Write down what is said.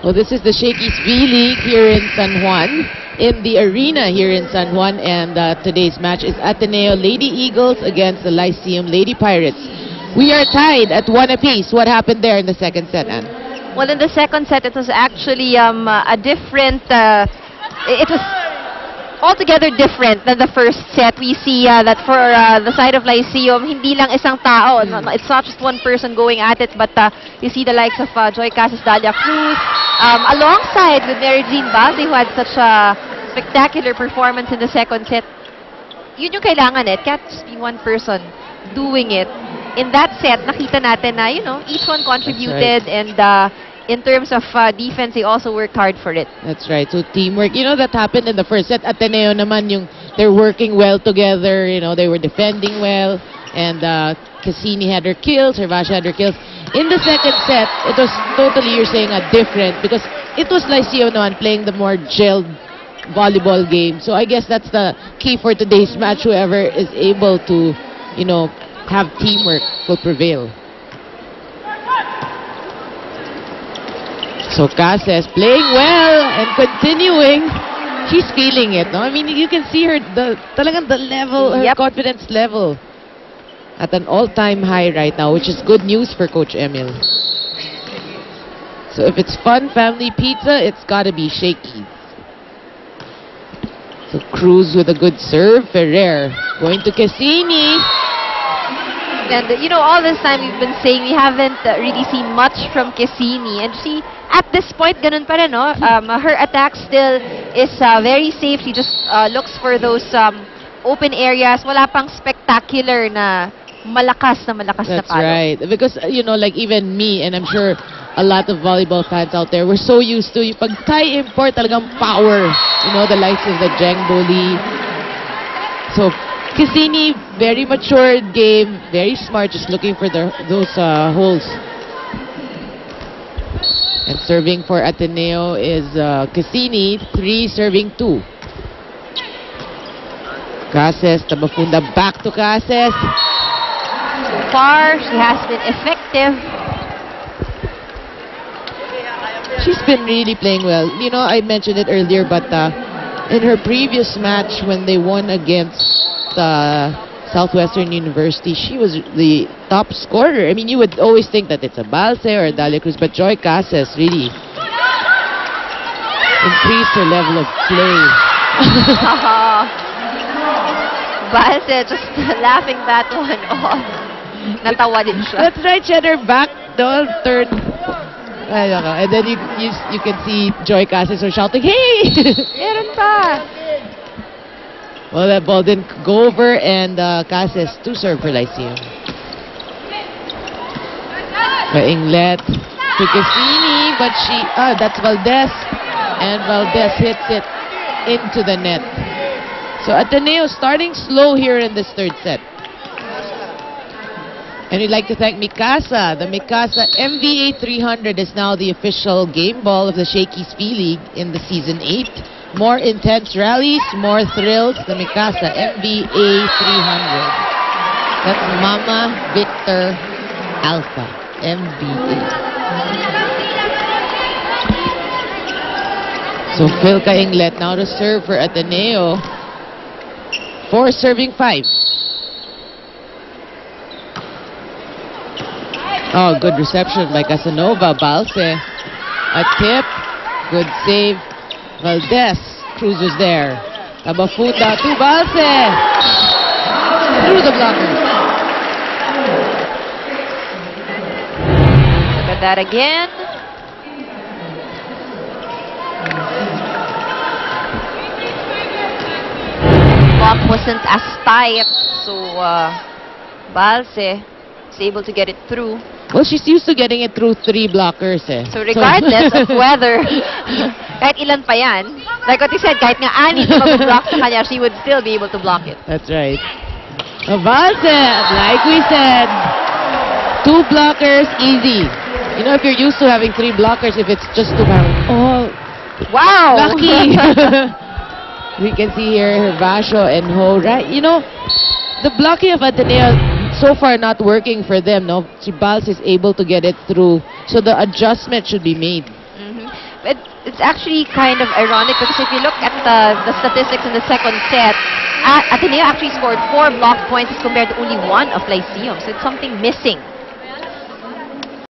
Well, this is the Shakey's V-League here in San Juan, in the arena here in San Juan, and today's match is Ateneo Lady Eagles against the Lyceum Lady Pirates. We are tied at 1 apiece. What happened there in the second set, Anne? Well, in the second set, it was actually a different... it was altogether different than the first set. We see that for the side of Lyceum, hindi lang isang tao. It's not just one person going at it, but you see the likes of Joy Casas, Dalia Cruz, alongside with Mary Jean Balde, who had such a spectacular performance in the second set. Yun yung kailangan eh. It can't just be one person doing it. In that set, nakita natin na, you know, each one contributed, and in terms of defense, they also worked hard for it. That's right. So teamwork. You know, that happened in the first set. Ateneo naman, they're working well together. You know, they were defending well. And Cassini had her kills. Hervasio had her kills. In the second set, it was totally, you're saying, different. Because it was Lyceum naman playing the more gelled volleyball game. So I guess that's the key for today's match. Whoever is able to, you know, have teamwork will prevail. So Casas playing well and continuing. She's feeling it, no? I mean, you can see her, talagang the level, her confidence level at an all-time high right now, which is good news for Coach Emil. So if it's fun family pizza, it's gotta be Shakey's. So Cruz with a good serve. Ferrer going to Cassini. And, you know, all this time we've been saying we haven't really seen much from Cassini. And she, at this point, ganun pa rin, no? Her attack still is very safe. She just looks for those open areas. Wala pang spectacular na malakas na palo. That's right. Because, you know, like even me, and I'm sure a lot of volleyball fans out there, we're so used to, yung pag Thai import, talagang power. You know, the likes of the Jeng Boli. So, Cassini, very matured game, very smart, just looking for those holes. And serving for Ateneo is Cassini, 3 serving 2. Casas, Tabafunda back to Casas. So far, she has been effective. She's been really playing well. You know, I mentioned it earlier, but in her previous match when they won against Southwestern University, she was the top scorer. I mean, you would always think that it's a Balse or a Dalia Cruz, but Joy Casas really increased her level of play. Balse just laughing that one off. Natawa din siya. That's right, she had her back doll turn. I don't know. And then you can see Joy Casas was shouting, "Hey!" Meron pa! Well, that ball didn't go over, and Casas to serve for Lyceum. Inglet to Cassini, but that's Valdez, and Valdez hits it into the net. So Ateneo starting slow here in this third set. And we'd like to thank Mikasa. The Mikasa MVA 300 is now the official game ball of the Shakey's V-League in the Season 8. More intense rallies, more thrills. The Mikasa MVA 300. That's Mama Victor Alpha MVA. So Philka Inglet now to serve for Ateneo. 4 serving 5. Oh, good reception by Casanova. Balse. A tip. Good save. Valdez. Cruz was there. Tabafunda to Balse. Through the blockers. Look at that again. Block wasn't as tight, so Balse is able to get it through. Well, she's used to getting it through 3 blockers eh. So regardless of whether kahit ilan pa yan, like what you said, kahit nga ani na mag-block sa kanya, she would still be able to block it. That's right. Balse, like we said, 2 blockers, easy. You know, if you're used to having 3 blockers, if it's just 2 pounds, oh, wow! lucky! We can see here Hervasio and Ho, right? You know, the blocking of Ateneo so far not working for them, no? Balse is able to get it through, so the adjustment should be made. it's actually kind of ironic because if you look at the statistics in the second set, Ateneo actually scored 4 block points as compared to only 1 of Lyceum. So it's something missing